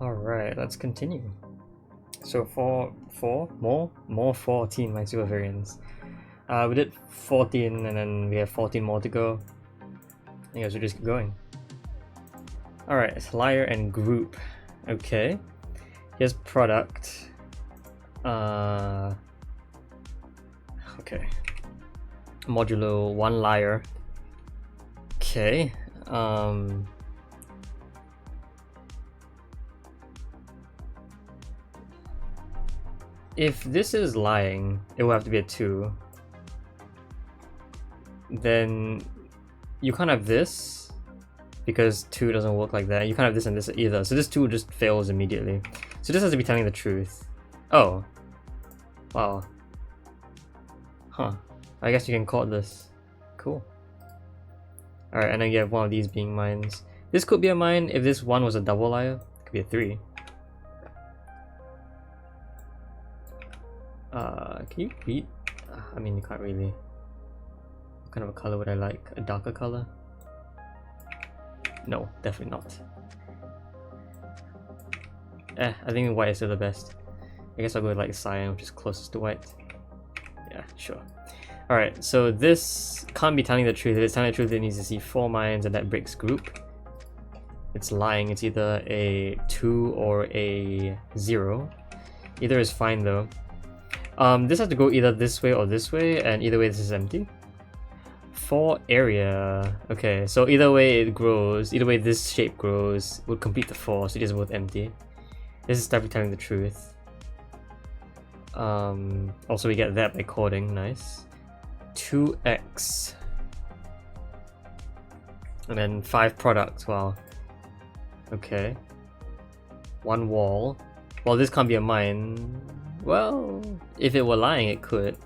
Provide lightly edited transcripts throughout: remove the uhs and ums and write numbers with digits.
Alright, let's continue. So more 14 minesweeper variants. We did 14 and then we have 14 more to go. I guess we just keep going. Alright, liar and group. Okay. Here's product. Okay. Modulo 1 liar. Okay. If this is lying, it will have to be a 2. Then you can't have this because 2 doesn't work like that. You can't have this and this either. So this 2 just fails immediately. So this has to be telling the truth. Oh. Wow. Huh. I guess you can call it this. Cool. Alright, and then you have one of these being mines. This could be a mine if this 1 was a double liar. It could be a 3. Can you read? I mean, you can't really. What kind of a color would I like? A darker color? No, definitely not. I think white is still the best. I guess I'll go with like cyan, which is closest to white. Yeah, sure. Alright, so this can't be telling the truth. If it's telling the truth, it needs to see 4 mines and that breaks group. It's lying. It's either a 2 or a 0. Either is fine though. This has to go either this way or this way, and either way this is empty. 4 area. Okay, so either way it grows, either way this shape grows, would complete the 4, so it is both empty. This is definitely telling the truth. Also we get that by coding, nice. 2x. And then 5 products, wow. Okay. 1 wall. Well, this can't be a mine. Well, if it were lying, it could.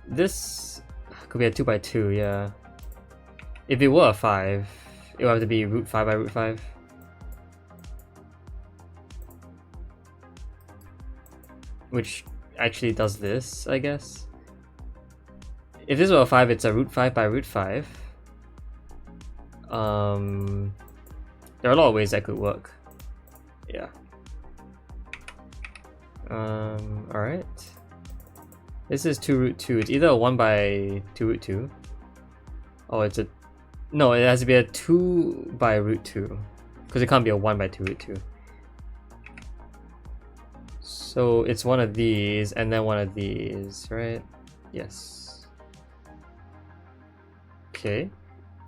This could be a 2x2, yeah. If it were a 5, it would have to be root 5 by root 5. Which actually does this, I guess. If this were a 5, it's a root 5 by root 5. There are a lot of ways that could work. Yeah. Alright. This is 2 root 2. It's either a 1 by 2 root 2. Oh, it's a... No, it has to be a 2 by root 2. Because it can't be a 1 by 2 root 2. So it's one of these and then one of these, right? Yes. Okay.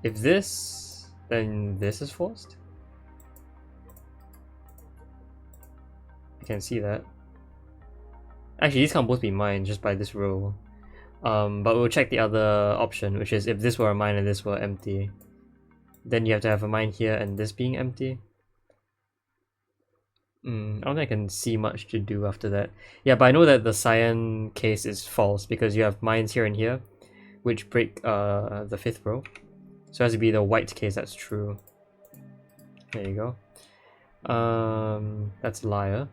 If this, then this is forced? I can see that. Actually, these can't both be mine just by this row. But we'll check the other option, which is if this were a mine and this were empty, then you have to have a mine here and this being empty. I don't think I can see much to do after that. Yeah, but I know that the cyan case is false because you have mines here and here, which break the 5th row. So it has to be the white case that's true. There you go. That's liar.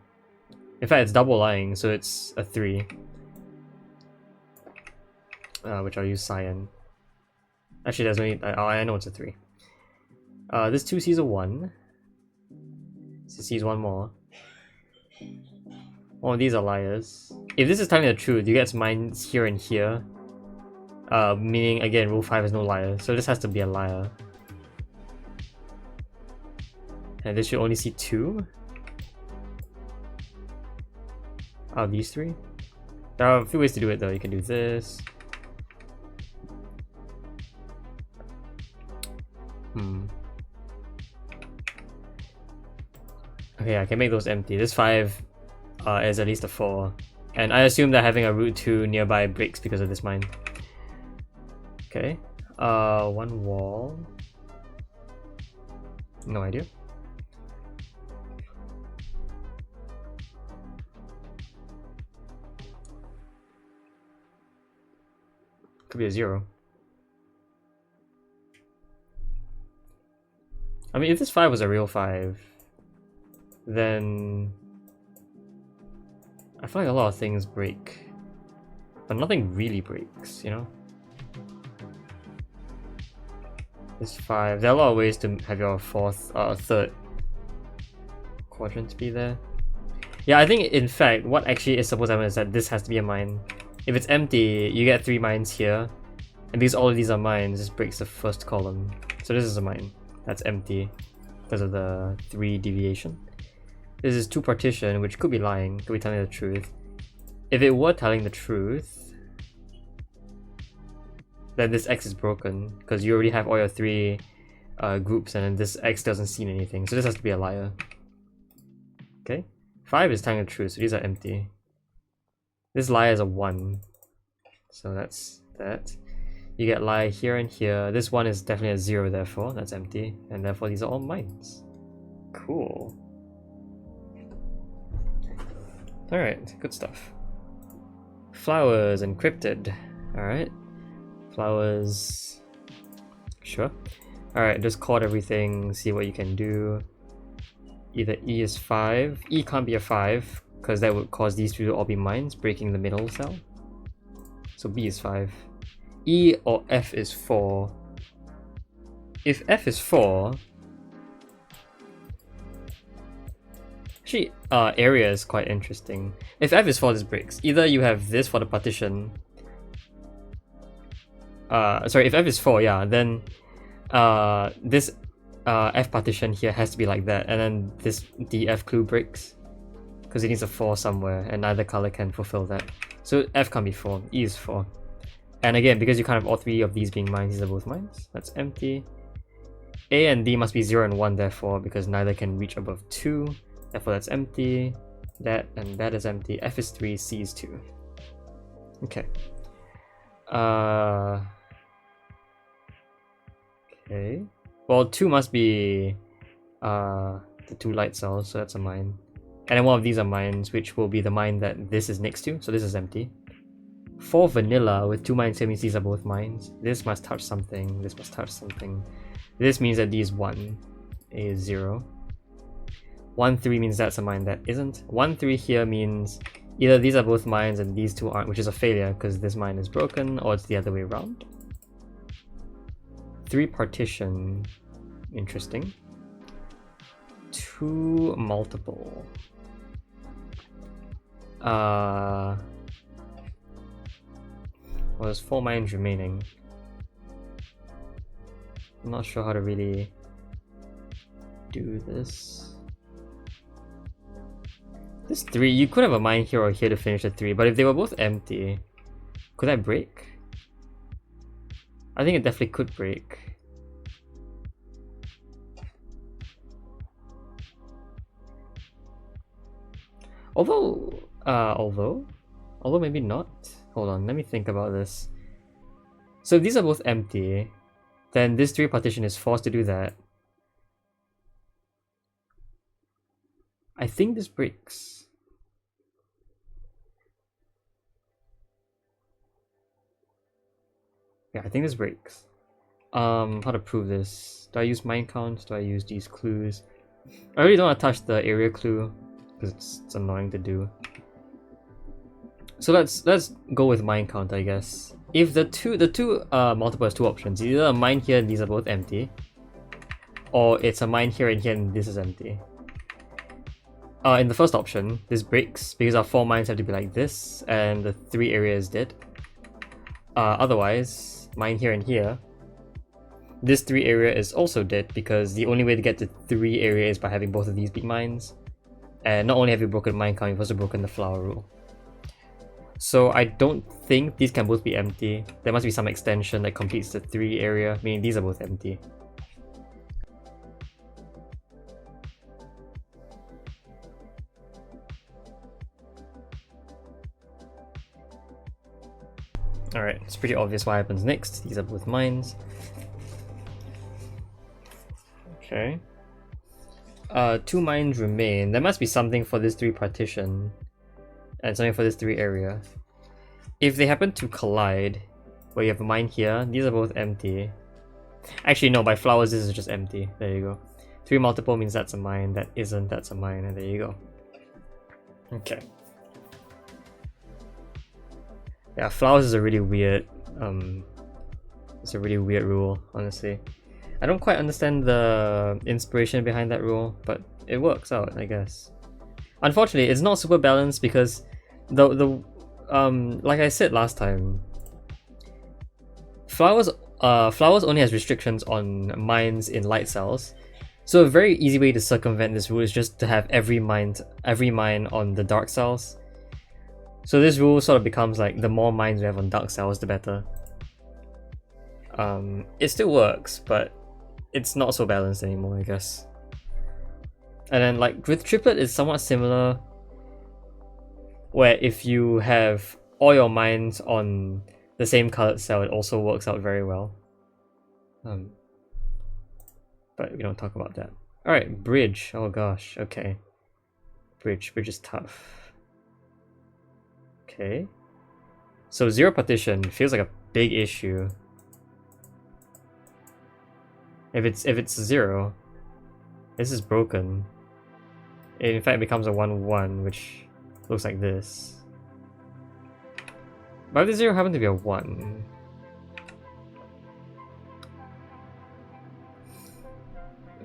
In fact, it's double lying, so it's a 3. Which I'll use cyan. Actually, there's only... I know it's a 3. This 2 sees a 1. This sees 1 more. One of these are liars. If this is telling the truth, you get mines here and here. Meaning, again, rule 5 is no liar, so this has to be a liar. And this should only see 2. Out of these 3. There are a few ways to do it though. You can do this. Okay, I can make those empty. This 5 is at least a 4. And I assume that having a root 2 nearby breaks because of this mine. Okay. 1 wall. No idea. Could be a 0. I mean, if this 5 was a real 5, then I feel like a lot of things break, but nothing really breaks, you know? This 5, there are a lot of ways to have your third quadrant to be there. Yeah, I think in fact what actually is supposed to happen is that this has to be a mine. If it's empty, you get 3 mines here, and because all of these are mines, this breaks the first column. So this is a mine that's empty because of the 3 deviation. This is 2 partition, which could be lying, could be telling the truth. If it were telling the truth, then this X is broken because you already have all your 3 groups, and then this X doesn't see anything, so this has to be a liar. Okay, 5 is telling the truth, so these are empty. This liar is a 1, so that's that. You get liar here and here. This 1 is definitely a 0, therefore that's empty, and therefore these are all mines. Cool. Alright, good stuff. Flowers encrypted. Alright. Flowers. Sure. Alright, just chord everything, see what you can do. Either E is 5. E can't be a 5, because that would cause these two to all be mines, breaking the middle cell. So B is 5. E or F is 4. If F is 4... Actually, area is quite interesting. If F is 4, this breaks. Either you have this for the partition. Sorry, if F is 4, yeah, then this F partition here has to be like that, and then this DF clue breaks because it needs a 4 somewhere, and neither color can fulfill that. So F can't be 4, E is 4. And again, because you can't have all 3 of these being mines, these are both mines. That's empty. A and D must be 0 and 1, therefore, because neither can reach above 2. Therefore, that's empty. That and that is empty. F is 3, C is 2. Okay. Okay. Well, 2 must be the 2 light cells, so that's a mine. And then one of these are mines, which will be the mine that this is next to, so this is empty. 4 vanilla with 2 mines here means these are both mines. This must touch something, this must touch something. This means that D is 1, A is 0. 1, 3 means that's a mine that isn't. 1, 3 here means either these are both mines and these 2 aren't, which is a failure because this mine is broken, or it's the other way around. 3 partition, interesting. 2 multiple. Well, there's 4 mines remaining. I'm not sure how to really do this. This 3, you could have a mine here or here to finish the 3, but if they were both empty, could that break? I think it definitely could break. Although maybe not. Hold on, let me think about this. So if these are both empty, then this 3 partition is forced to do that. I think this breaks. Yeah, I think this breaks. How to prove this? Do I use mine counts? Do I use these clues? I really don't want to touch the area clue because it's annoying to do. So let's go with mine count, I guess. If the two multiple has 2 options, either a mine here and these are both empty, or it's a mine here and this is empty. In the first option, this breaks because our 4 mines have to be like this, and the 3 area is dead. Otherwise, mine here and here, this 3 area is also dead because the only way to get to 3 area is by having both of these big mines. And not only have you broken mine count, you've also broken the flower rule. So I don't think these can both be empty. There must be some extension that completes the 3 area, meaning these are both empty. Alright, it's pretty obvious what happens next. These are both mines. Okay. 2 mines remain. There must be something for this 3 partition and something for this 3 area. If they happen to collide, where you have a mine here, these are both empty. Actually no, by flowers this is just empty. There you go. 3 multiple means that's a mine, that isn't, that's a mine, and there you go. Okay. Yeah, flowers is a really weird, it's a really weird rule, honestly. I don't quite understand the inspiration behind that rule, but it works out, I guess. Unfortunately, it's not super balanced because like I said last time, flowers only has restrictions on mines in light cells. So a very easy way to circumvent this rule is just to have every mine on the dark cells. So this rule sort of becomes like the more mines we have on dark cells, the better. It still works, but it's not so balanced anymore, I guess. And then like with triplet, it's somewhat similar, where if you have all your mines on the same colored cell, it also works out very well. But we don't talk about that. Alright, bridge. Oh gosh, okay. Bridge is tough. Okay. So zero partition feels like a big issue. If it's 0, this is broken. It in fact becomes a 1-1, which looks like this. But if the 0 happened to be a 1,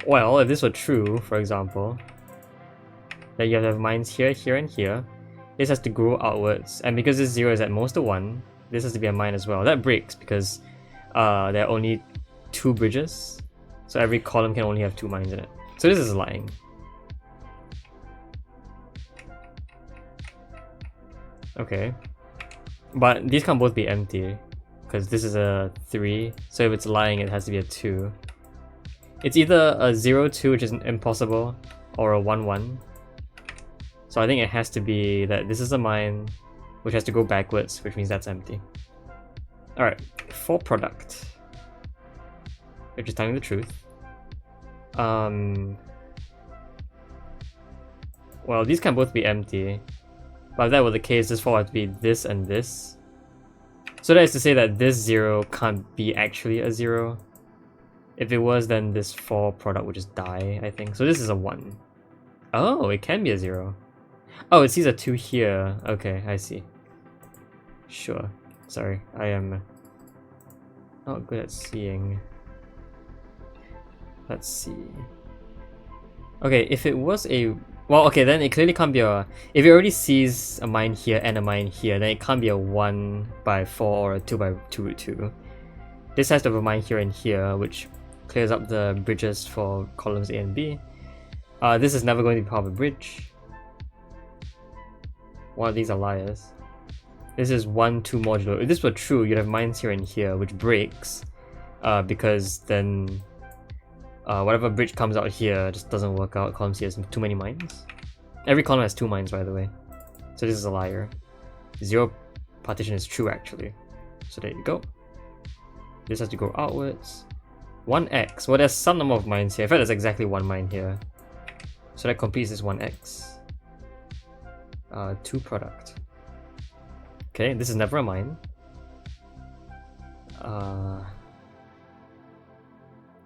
well, if this were true, for example, that you have to have mines here, here, and here, this has to grow outwards, and because this 0 is at most a 1, this has to be a mine as well. That breaks because there are only 2 bridges, so every column can only have 2 mines in it. So this is lying. Okay. But these can't both be empty, because this is a 3, so if it's lying it has to be a 2. It's either a 0-2, which is impossible, or a 1-1. So I think it has to be that this is a mine, which has to go backwards, which means that's empty. Alright, for product, which is telling the truth. Well, these can both be empty, but if that were the case, this 4 has to be this and this. So that is to say that this 0 can't be actually a 0. If it was, then this 4 product would just die, I think. So this is a 1. Oh, it can be a 0. Oh, it sees a 2 here. Okay, I see. Sure. Sorry, I am not good at seeing. Let's see. Okay, if it was a... Well, okay, then it clearly can't be a... If it already sees a mine here and a mine here, then it can't be a 1/4 or a 2/2. This has to have a mine here and here, which clears up the bridges for columns A and B. This is never going to be part of a bridge. One of these are liars. This is 1-2 modulo. If this were true, you'd have mines here and here, which breaks, because then whatever bridge comes out here just doesn't work out. Column C has too many mines. Every column has 2 mines, by the way. So this is a liar. 0 partition is true, actually. So there you go. This has to go outwards. 1x. Well, there's some number of mines here. In fact, there's exactly 1 mine here. So that completes this 1x. 2 product. Okay, this is never a mine.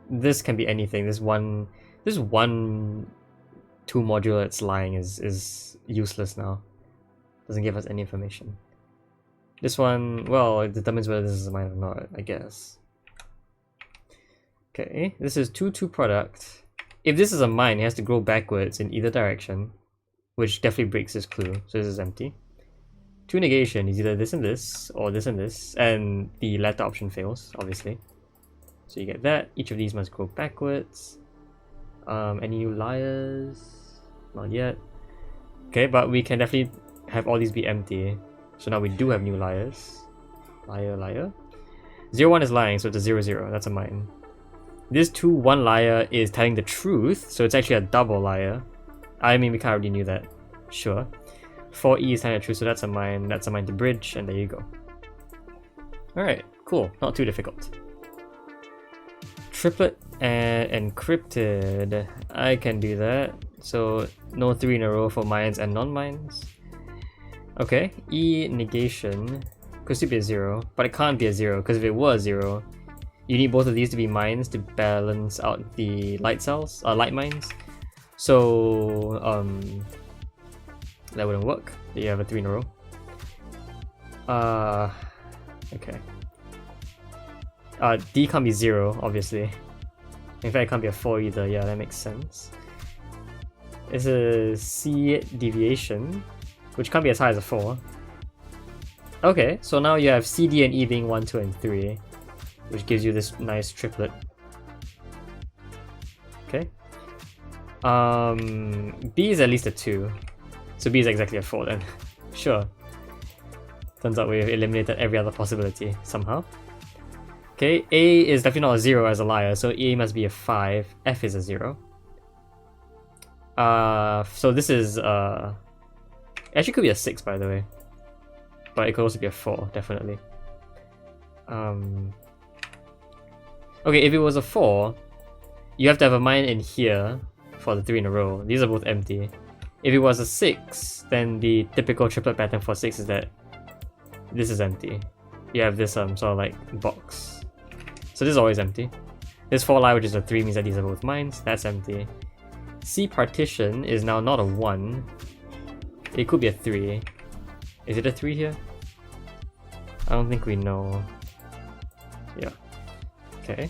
This can be anything. This one 2 module that's lying is useless now. Doesn't give us any information. This one, well, it determines whether this is a mine or not, I guess. Okay, this is 2 product. If this is a mine, it has to grow backwards in either direction, which definitely breaks this clue. So this is empty. 2 negation is either this and this, or this and this, and the latter option fails, obviously. So you get that. Each of these must go backwards. Any new liars? Not yet. Okay, but we can definitely have all these be empty. So now we do have new liars. Liar, liar. 0-1 is lying, so it's a 0-0. That's a mine. This 2-1 liar is telling the truth, so it's actually a double liar. I mean, we kind of already knew that. Sure. 4E is telling the truth, so that's a mine. That's a mine to bridge, and there you go. Alright, cool. Not too difficult. Triplet and encrypted. I can do that. So no 3 in a row for mines and non-mines. Okay, E negation could still be a 0, but it can't be a 0 because if it were a 0, you need both of these to be mines to balance out the light cells, light mines. So that wouldn't work. You have a 3 in a row. Okay. D can't be 0, obviously. In fact, it can't be a 4 either. Yeah, that makes sense. It's a C deviation, which can't be as high as a 4. Okay, so now you have C, D, and E being 1, 2, and 3, which gives you this nice triplet. Okay. B is at least a 2, so B is exactly a 4 then. Sure. Turns out we've eliminated every other possibility somehow. Okay, A is definitely not a 0 as a liar, so A must be a 5. F is a 0. So this is actually could be a 6 by the way, but it could also be a 4 definitely. Okay, if it was a 4, you have to have a mine in here for the 3 in a row. These are both empty. If it was a 6, then the typical triplet pattern for 6 is that this is empty. You have this sort of like box. So this is always empty. This 4 lie, which is a 3, means that these are both mines. That's empty. C partition is now not a 1. It could be a 3. Is it a 3 here? I don't think we know. Yeah. Okay.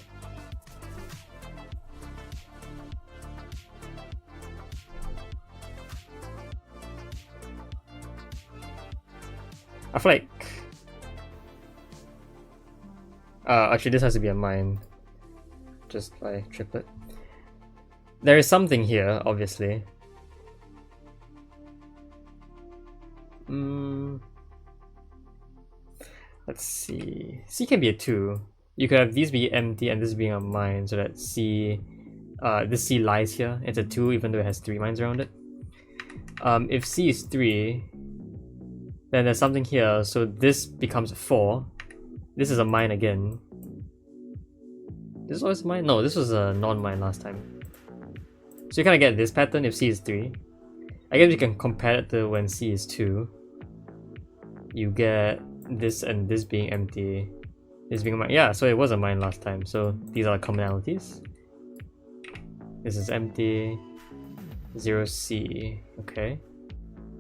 I feel like actually this has to be a mine just by triplet. There is something here, obviously. Let's see. C can be a 2. You could have these be empty and this being a mine, so that C, this C lies here. It's a 2 even though it has 3 mines around it. If C is 3, then there's something here, so this becomes a 4. This is a mine again. This is always a mine? No, this was a non-mine last time. So you kind of get this pattern if C is 3. I guess you can compare it to when C is 2. You get this and this being empty. This being a mine. Yeah, so it was a mine last time. So these are the commonalities. This is empty. 0C. Okay.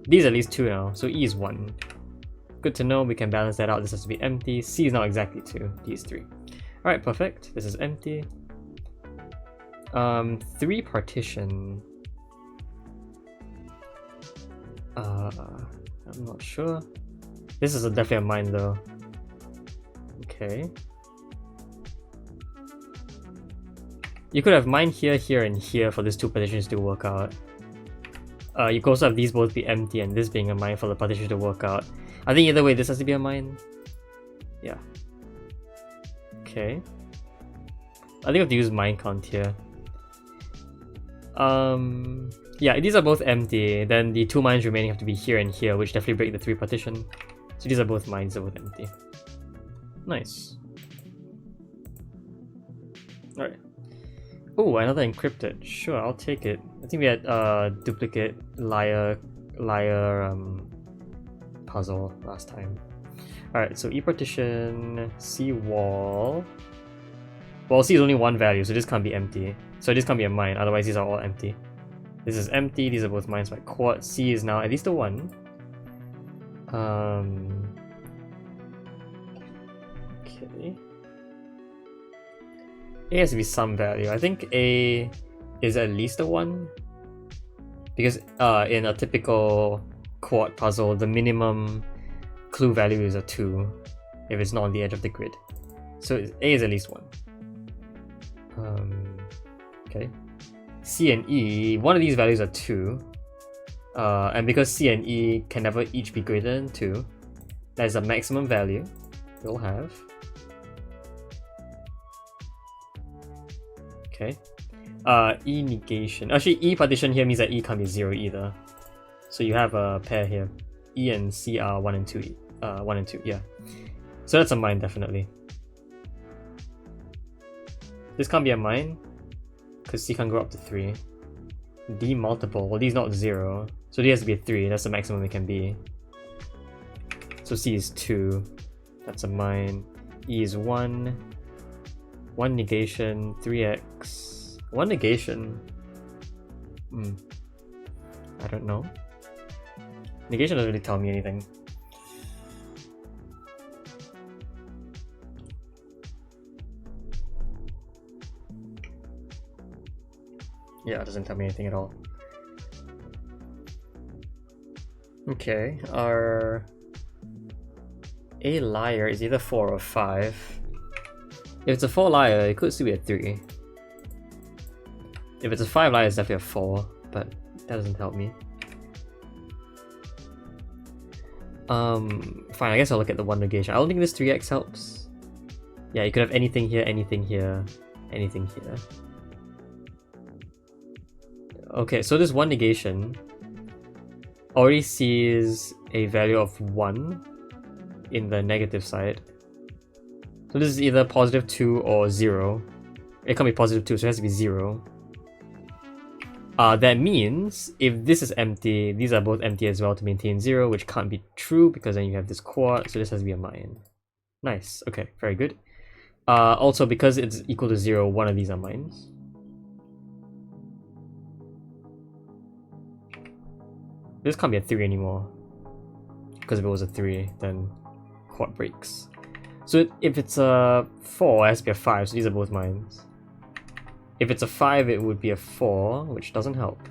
These are at least 2 now, so E is 1. Good to know, we can balance that out. This has to be empty. C is not exactly 2, D is 3. Alright, perfect. This is empty. 3 partition. I'm not sure. This is definitely a mine though. Okay. You could have mine here, here, and here for these 2 partitions to work out. You could also have these both be empty and this being a mine for the partition to work out. I think either way this has to be a mine. Yeah. Okay. I think I have to use mine count here. Yeah, these are both empty. Then the 2 mines remaining have to be here and here, which definitely break the 3 partition. So these are both mines, they're both empty. Nice. Alright. Oh, another encrypted. Sure, I'll take it. I think we had duplicate liar puzzle last time. Alright, so E partition, C wall. Well, C is only 1 value, so this can't be empty. So this can't be a mine, otherwise these are all empty. This is empty, these are both mines by quad. C is now at least a 1. Okay. A has to be some value. I think A is at least a 1. Because in a typical quad puzzle, the minimum clue value is a 2 if it's not on the edge of the grid. So A is at least 1. Okay. C and E, one of these values are 2. And because C and E can never each be greater than 2, that is a maximum value we'll have. Okay. E negation. Actually, E partition here means that E can't be 0 either. So you have a pair here. E and C are 1 and 2. 1 and 2, yeah. So that's a mine, definitely. This can't be a mine, because C can go up to 3. D multiple, well, D is not 0. So D has to be a 3, that's the maximum it can be. So C is 2. That's a mine. E is 1. 1 negation, 3x. 1 negation. I don't know. Negation doesn't really tell me anything. Yeah, it doesn't tell me anything at all. Okay, our a liar is either 4 or 5. If it's a 4 liar, it could still be a 3. If it's a 5 liar, it's definitely a 4, but that doesn't help me. Fine, I guess I'll look at the 1 negation. I don't think this 3x helps. Yeah, you could have anything here, anything here, anything here. Okay, so this 1 negation already sees a value of 1 in the negative side. So this is either positive 2 or 0. It can't be positive 2, so it has to be 0. That means if this is empty, these are both empty as well to maintain 0, which can't be true because then you have this quad, so this has to be a mine. Nice, okay, very good. Also, because it's equal to 0, one of these are mines. This can't be a 3 anymore, because if it was a 3, then quad breaks. So if it's a 4, it has to be a 5, so these are both mines. If it's a 5, it would be a 4, which doesn't help.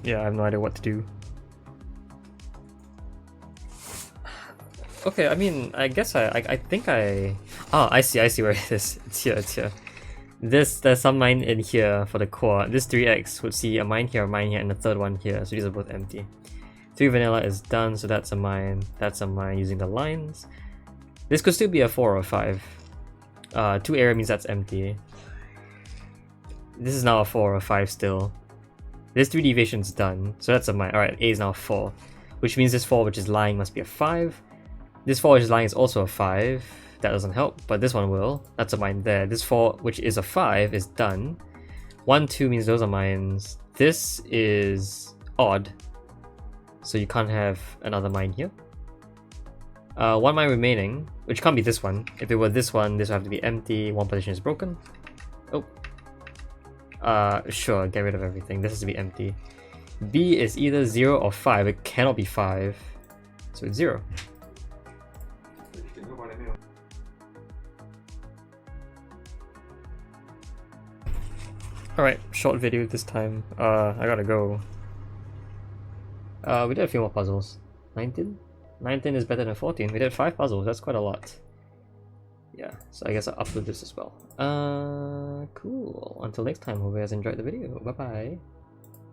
Yeah, I have no idea what to do. Okay, I mean, I guess I think I... Oh, I see where it is. It's here. There's some mine in here for the core. This 3x would see a mine here, and the third one here, so these are both empty. 3 vanilla is done, so that's a mine using the lines. This could still be a 4 or a 5. 2 area means that's empty. This is now a 4 or a 5 still. This 3 deviation is done, so that's a mine. Alright, A is now a 4, which means this 4 which is lying must be a 5. This 4 which is lying is also a 5. That doesn't help, but this one will. That's a mine there. This 4 which is a 5 is done. 1, 2 means those are mines. This is odd, so you can't have another mine here. 1 mine remaining, which can't be this one. If it were this one, this would have to be empty. 1 position is broken. Oh. Sure, get rid of everything. This has to be empty. B is either 0 or 5. It cannot be 5. So it's 0. Alright, short video this time. I gotta go. We did a few more puzzles. 19? 19 is better than 14. We did 5 puzzles, that's quite a lot. Yeah, so I guess I'll upload this as well. Cool. Until next time, hope you guys enjoyed the video. Bye bye.